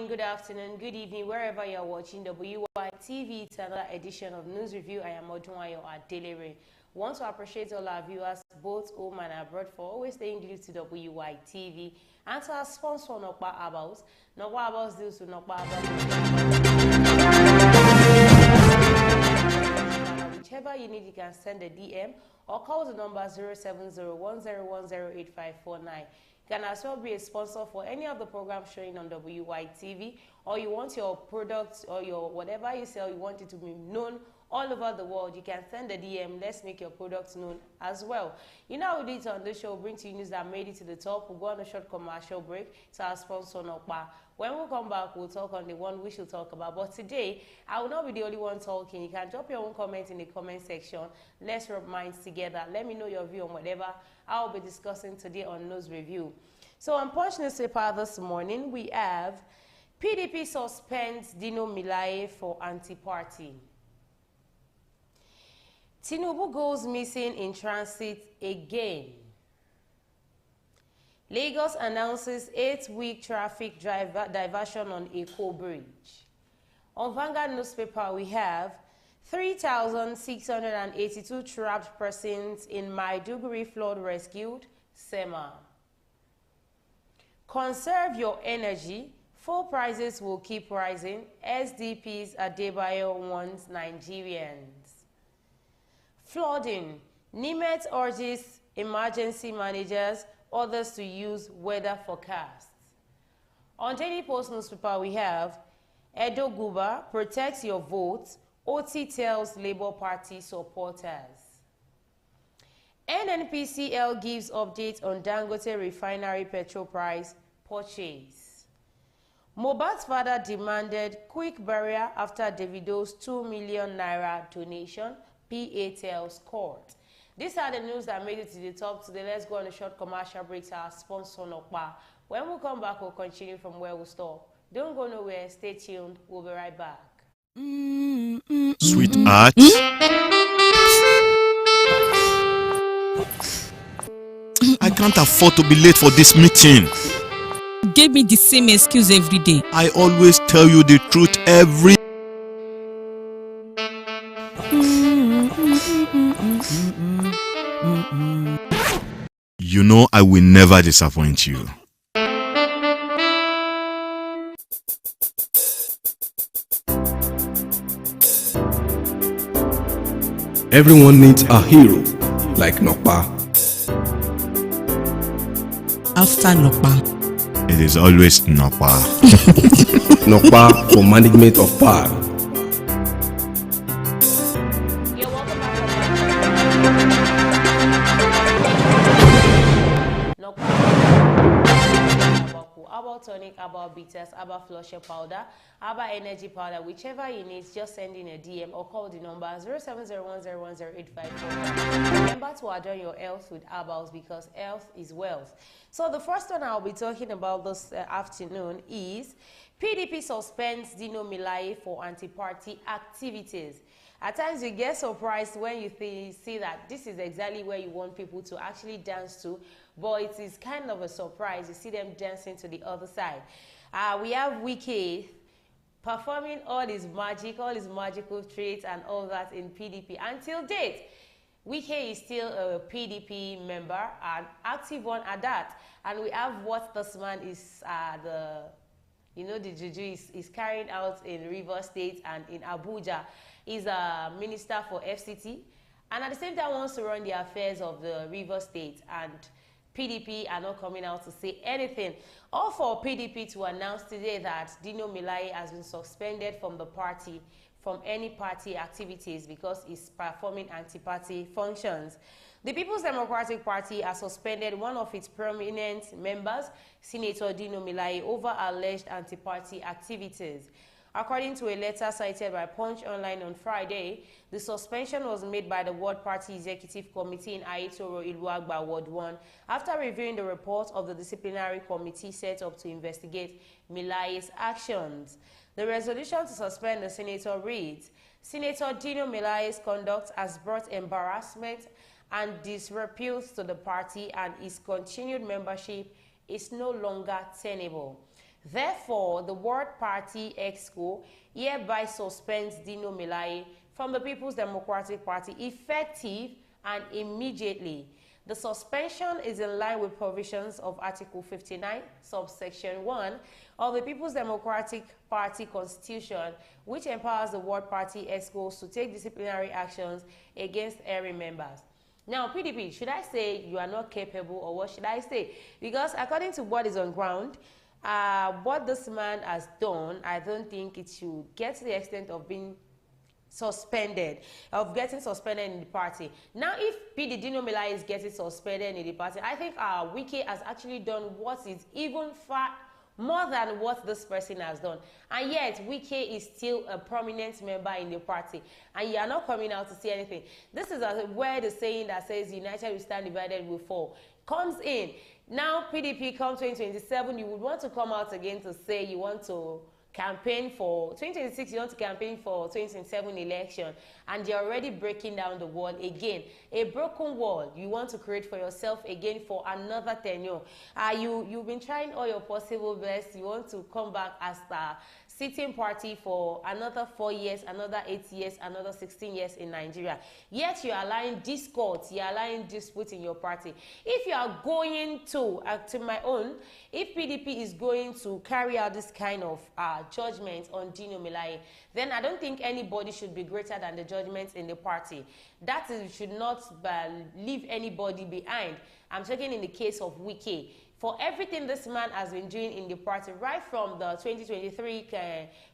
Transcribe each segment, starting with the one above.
Good afternoon, good evening, wherever you're watching WY TV. It's another edition of News Review. I am Odunwayo Adelere. Want to appreciate all our viewers, both home and abroad, for always staying glued to WY TV. And to our sponsor, Nokpa Abals. Nokpa Abals deals with Nokpa Abals. Whichever you need, you can send a DM or call the number 07010108549. You can as well be a sponsor for any of the programs showing on WY TV, or you want your products or your whatever you sell, you want it to be known all over the world. You can send a DM. Let's make your products known as well. You know how we do it on this show, bring to you news that made it to the top. We'll go on a short commercial break to our sponsor, Nokpa. When we come back, we'll talk on the one we should talk about. But today, I will not be the only one talking. You can drop your own comments in the comment section. Let's rub minds together. Let me know your view on whatever I'll be discussing today on News Review. So on Punch newspaper this morning, we have PDP suspends Dino Melaye for anti-party. Tinubu goes missing in transit again. Lagos announces 8-week traffic diversion on Eko Bridge. On Vanguard newspaper, we have 3,682 trapped persons in Maiduguri flood rescued, SEMA. Conserve your energy. Fuel prices will keep rising. SDP's Adebayo warns Nigerians. Flooding. Nimet urges emergency managers, others to use weather forecasts. On Daily Post newspaper, we have Edo Guba protects your vote. OT tells Labour Party supporters. NNPCL gives updates on Dangote refinery petrol price purchase. Mohbad's father demanded quick burial after Davido's 2 million naira donation, PA tells court. These are the news that made it to the top today. Let's go on a short commercial break to our sponsor, Nokpa. When we come back, we'll continue from where we stop. Don't go nowhere. Stay tuned. We'll be right back. Sweetheart. I can't afford to be late for this meeting. Give me the same excuse every day. I always tell you the truth every... You know I will never disappoint you. Everyone needs a hero like Nokpa. After Nokpa, It is always Nokpa. Nokpa for management of power. You're welcome back. About tonic, about bitters, about flusher powder, about energy powder, whichever you need, just send in a DM or call the number 07010108549. Remember to adorn your health with herbals, because health is wealth. So the first one I'll be talking about this afternoon is PDP suspends Dino Melaye for anti-party activities. At times you get surprised when you see that this is exactly where you want people to actually dance to, but it is kind of a surprise. You see them dancing to the other side. We have Wike performing all his magic, all his magical traits and all that in PDP. Until date, Wike is still a PDP member, an active one at that. And we have what this man is, the juju is carrying out in Rivers State and in Abuja. He's a minister for FCT. And at the same time wants to run the affairs of the Rivers State. And PDP are not coming out to say anything. All for PDP to announce today that Dino Melaye has been suspended from the party, from any party activities because he's performing anti-party functions. The People's Democratic Party has suspended one of its prominent members, Senator Dino Melaye, over alleged anti-party activities. According to a letter cited by Punch Online on Friday, the suspension was made by the Ward Party Executive Committee in Ayetoro Iluagba Ward 1 after reviewing the report of the disciplinary committee set up to investigate Melaye's actions. The resolution to suspend the senator reads, Senator Dino Melaye's conduct has brought embarrassment and disrepute to the party, and his continued membership is no longer tenable. Therefore, the Ward Party Exco hereby suspends Dino Melaye from the People's Democratic Party effective and immediately. The suspension is in line with provisions of Article 59, subsection 1 of the People's Democratic Party Constitution, which empowers the Ward Party Exco to take disciplinary actions against every members. Now, PDP, should I say you are not capable, or what should I say? Because according to what is on ground, what this man has done, I don't think it should get to the extent of being suspended, getting suspended in the party. Now, if PD Dino Melaye is getting suspended in the party, I think Wike has actually done what is even far more than what this person has done. And yet, Wike is still a prominent member in the party. And you are not coming out to say anything. This is where the saying that says, united we stand, divided we fall, comes in. Now, PDP come 2027, you would want to come out again to say you want to campaign for 2026, you want to campaign for 2027 election, and you're already breaking down the wall again. A broken wall you want to create for yourself again for another tenure. You've been trying all your possible best. You want to come back as the sitting party for another 4 years, another 8 years, another 16 years in Nigeria. Yet you're allowing discords, you're allowing disputes in your party. If you are going to my own, if PDP is going to carry out this kind of judgment on Dino Melaye, then I don't think anybody should be greater than the judgments in the party. That is, should not leave anybody behind. I'm talking in the case of Wike. For everything this man has been doing in the party, right from the 2023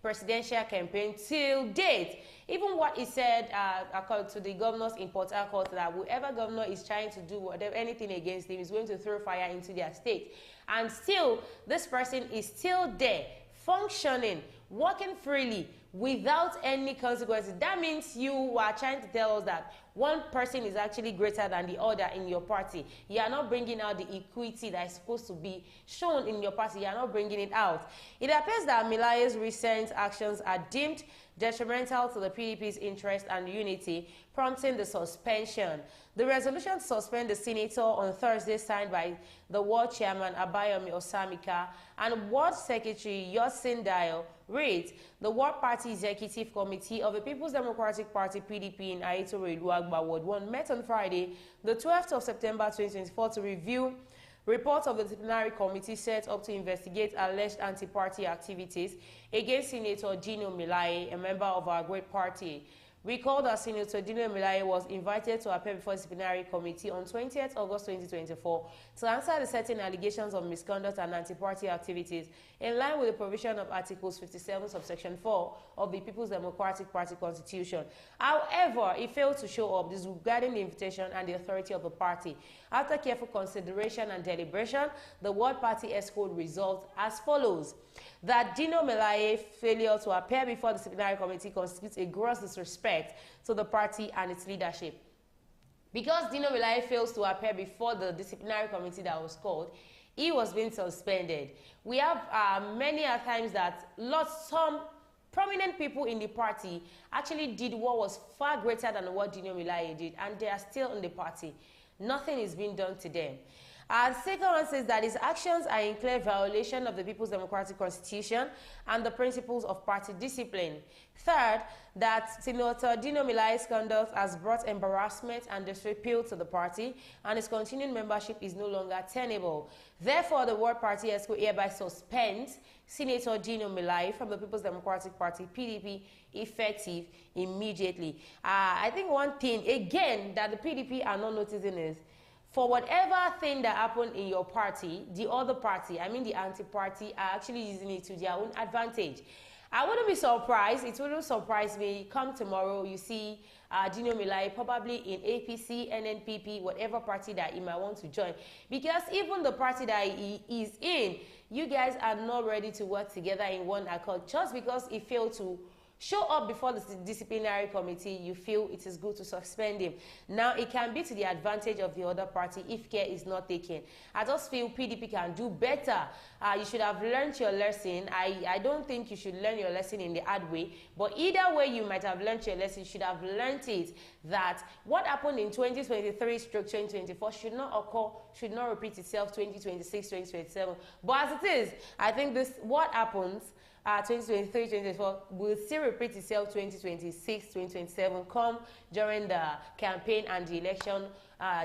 presidential campaign till date, even what he said according to the governors in Port Harcourt, that whoever governor is trying to do whatever, anything against him is going to throw fire into their state. And still, this person is still there, functioning, working freely, without any consequences. That means you are trying to tell us that one person is actually greater than the other in your party. You are not bringing out the equity that is supposed to be shown in your party. You are not bringing it out. It appears that Melaye's recent actions are deemed detrimental to the PDP's interest and unity, prompting the suspension. The resolution to suspend the senator on Thursday, signed by the Ward Chairman Abayomi Osamika and Ward Secretary Yosin Dayo, reads, the Ward Party Executive Committee of the People's Democratic Party PDP in Ayetoro Iluagba Ward 1 met on Friday, the 12th of September 2024, to review reports of the disciplinary committee set up to investigate alleged anti-party activities against Senator Dino Melaye, a member of our great party. Recall that Senator Dino Melaye was invited to appear before the disciplinary committee on 20th August 2024 to answer the certain allegations of misconduct and anti-party activities in line with the provision of Articles 57, subsection 4 of the People's Democratic Party Constitution. However, he failed to show up, disregarding the invitation and the authority of the party. After careful consideration and deliberation, the Ward Party Exco resolved as follows: that Dino Melaye's failure to appear before the disciplinary committee constitutes a gross disrespect to the party and its leadership. Because Dino Melaye fails to appear before the disciplinary committee that was called, he was being suspended. We have many times that some prominent people in the party actually did what was far greater than what Dino Melaye did, and they are still in the party. Nothing is being done to them. The second one says that his actions are in clear violation of the People's Democratic Constitution and the principles of party discipline. Third, that Senator Dino Melaye's conduct has brought embarrassment and disrepute to the party, and his continuing membership is no longer tenable. Therefore, the World Party ESCO hereby suspends Senator Dino Melaye from the People's Democratic Party, PDP, effective immediately. I think one thing, again, that the PDP are not noticing is, for whatever thing that happened in your party, the other party, I mean the anti-party, are actually using it to their own advantage. I wouldn't be surprised, it wouldn't surprise me, come tomorrow, you see Dino Melaye probably in APC, NNPP, whatever party that he might want to join. Because even the party that he is in, you guys are not ready to work together in one accord. Just because he failed to show up before the disciplinary committee, you feel it is good to suspend him. Now, it can be to the advantage of the other party if care is not taken. I just feel PDP can do better. You should have learned your lesson. I don't think you should learn your lesson in the hard way, but either way you might have learned your lesson, you should have learned it, that what happened in 2023/2024 should not occur, should not repeat itself 2026/2027. But as it is, I think this, what happens 2023-2024 will still repeat itself 2026-2027 come during the campaign and the election,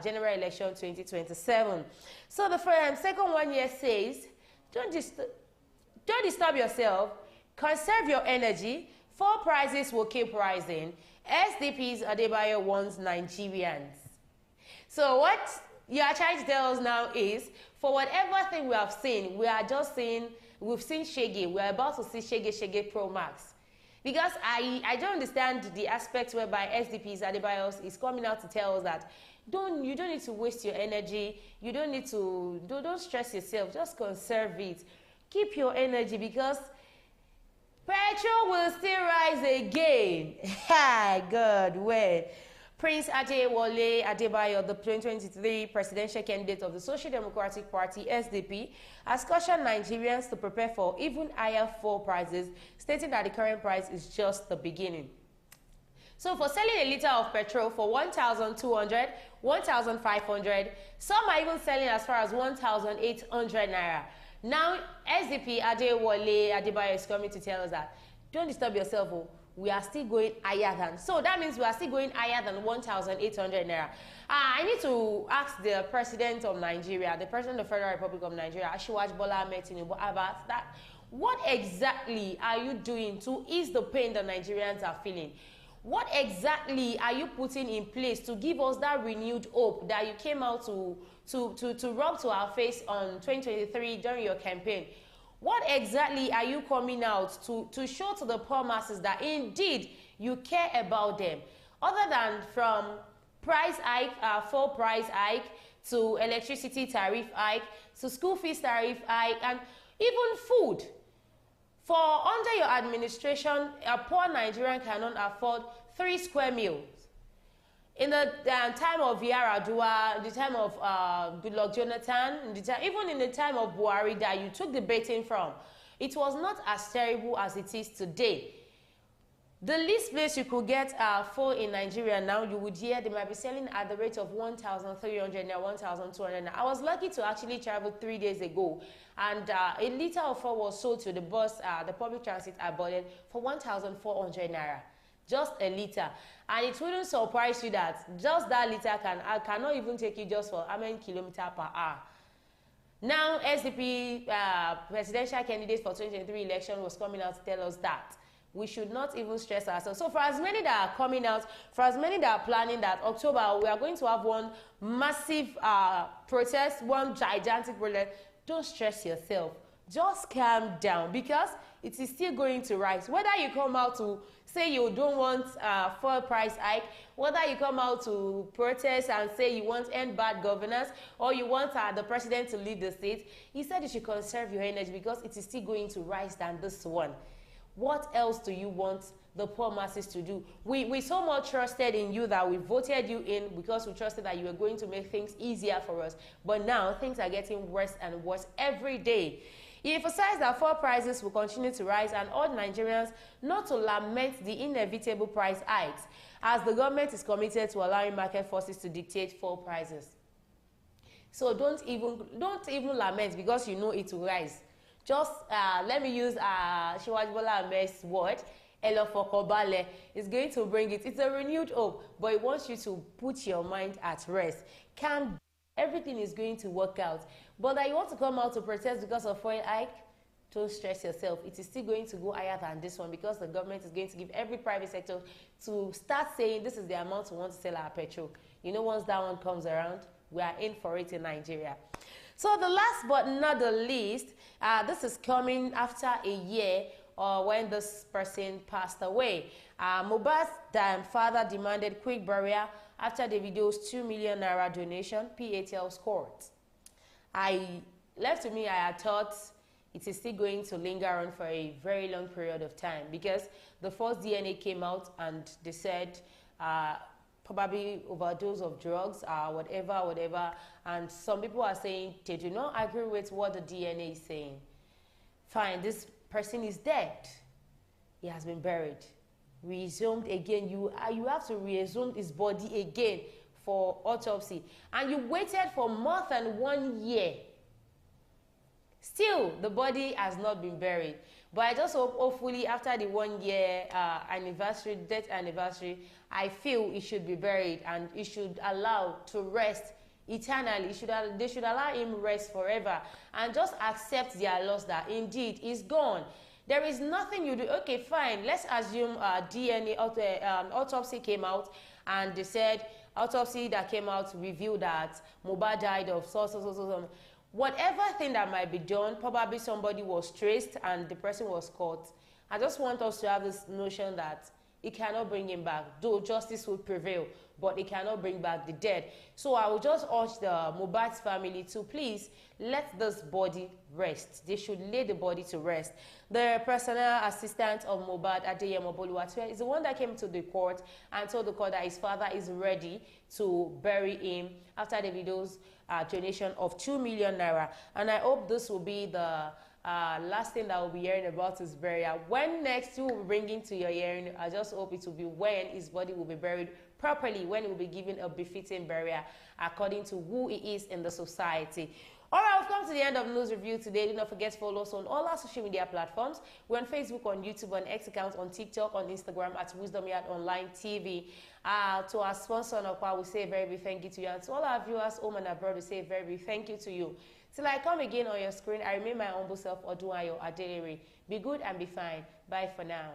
general election 2027. So the second one here says, don't disturb yourself, conserve your energy, fuel prices will keep rising. SDP's Adebayo warns Nigerians. So what you are trying to tell us now is, for whatever thing we have seen, we are just saying, we've seen Shege. We're about to see Shege Pro Max. Because I don't understand the aspect whereby SDP's Adebayo is coming out to tell us that you don't need to waste your energy. You don't need to, don't stress yourself. Just conserve it. Keep your energy, because petrol will still rise again. Hi, God, where? Prince Adewale Adebayo, the 2023 presidential candidate of the Social Democratic Party, SDP, has cautioned Nigerians to prepare for even higher fuel prices, stating that the current price is just the beginning. So for selling a liter of petrol for 1,200, 1,500, some are even selling as far as 1,800 naira. Now, SDP Adewale Adebayo is coming to tell us that don't disturb yourself. Oh. We are still going higher than. So that means we are still going higher than 1,800 naira. I need to ask the president of Nigeria, the president of the Federal Republic of Nigeria, Asiwaju Bola Ahmed Tinubu, about that. What exactly are you doing to ease the pain that Nigerians are feeling? What exactly are you putting in place to give us that renewed hope that you came out to rub to our face on 2023 during your campaign? What exactly are you coming out to show to the poor masses that indeed you care about them? Other than from price hike, full price hike, to electricity tariff hike, to school fees tariff hike, and even food. For under your administration, a poor Nigerian cannot afford 3 square meals. In the time of Yaradua, the time of Goodluck Jonathan, even in the time of Buhari that you took the baiting from, it was not as terrible as it is today. The least place you could get fuel in Nigeria now, you would hear they might be selling at the rate of 1,300 naira, 1,200 naira. I was lucky to actually travel 3 days ago, and a liter of fuel was sold to the bus, the public transit I boarded, for 1,400 naira. Just a liter. And it wouldn't surprise you that just that liter cannot even take you just for how many kilometers per hour. Now, SDP presidential candidate for 2023 election was coming out to tell us that we should not even stress ourselves. So for as many that are coming out, for as many that are planning that October we are going to have one massive protest, one gigantic protest, don't stress yourself. Just calm down, because it is still going to rise. Whether you come out to say you don't want full price hike, whether you come out to protest and say you want end bad governance, or you want the president to leave the state, he said you should conserve your energy because it is still going to rise than this one. What else do you want the poor masses to do? We so much trusted in you that we voted you in because we trusted that you were going to make things easier for us. But now things are getting worse and worse every day. He emphasized that fuel prices will continue to rise and urged Nigerians not to lament the inevitable price hikes, as the government is committed to allowing market forces to dictate fuel prices. So don't even lament because you know it will rise. Just let me use Shiwaji Bola Ahmed's word. Elofokobale is going to bring it. It's a renewed hope, but it wants you to put your mind at rest. Calm. Everything is going to work out. But that you want to come out to protest because of fuel hike, don't stress yourself. It is still going to go higher than this one because the government is going to give every private sector to start saying this is the amount we want to sell our petrol. You know, once that one comes around, we are in for it in Nigeria. So the last but not the least, this is coming after a year when this person passed away. Mohbad's father demanded quick burial after Davido's 2 million naira donation, PA tells court. Left to me, I had thought it is still going to linger on for a very long period of time because the first DNA came out and they said probably overdose of drugs, whatever, and some people are saying they do not agree with what the DNA is saying. Fine, this person is dead. He has been buried. Resumed again. You have to resume his body again for autopsy. And you waited for more than 1 year. Still, the body has not been buried. But I just hope, hopefully, after the 1 year anniversary, death anniversary, I feel it should be buried and it should allow to rest eternally. They should allow him rest forever and just accept their loss that indeed he's gone. There is nothing you do. Okay, fine. Let's assume DNA autopsy came out and they said autopsy that came out revealed that Mohbad died of so. Whatever thing that might be done, probably somebody was traced and the person was caught. I just want us to have this notion that it cannot bring him back, though justice will prevail, but it cannot bring back the dead. So I will just urge the Mohbad's family to please let this body rest. They should lay the body to rest. The personal assistant of Mohbad, Adeyemo Boluwatiwa, is the one that came to the court and told the court that his father is ready to bury him after Davido's donation of 2 million naira. And I hope this will be the last thing that we'll be hearing about his burial. When next you will be bringing to your hearing, I just hope it will be when his body will be buried properly, when he will be given a befitting burial according to who he is in the society. All right, we've come to the end of News Review today. Do not forget to follow us on all our social media platforms. We're on Facebook, on YouTube, on X accounts, on TikTok, on Instagram at Wisdom Yard Online TV. To our sponsor, Nokwa, we say a very big thank you to you. And to all our viewers home and abroad, we say a very big thank you to you. Till I come again on your screen, I remain my humble self, Odunayo Adelere. Be good and be fine. Bye for now.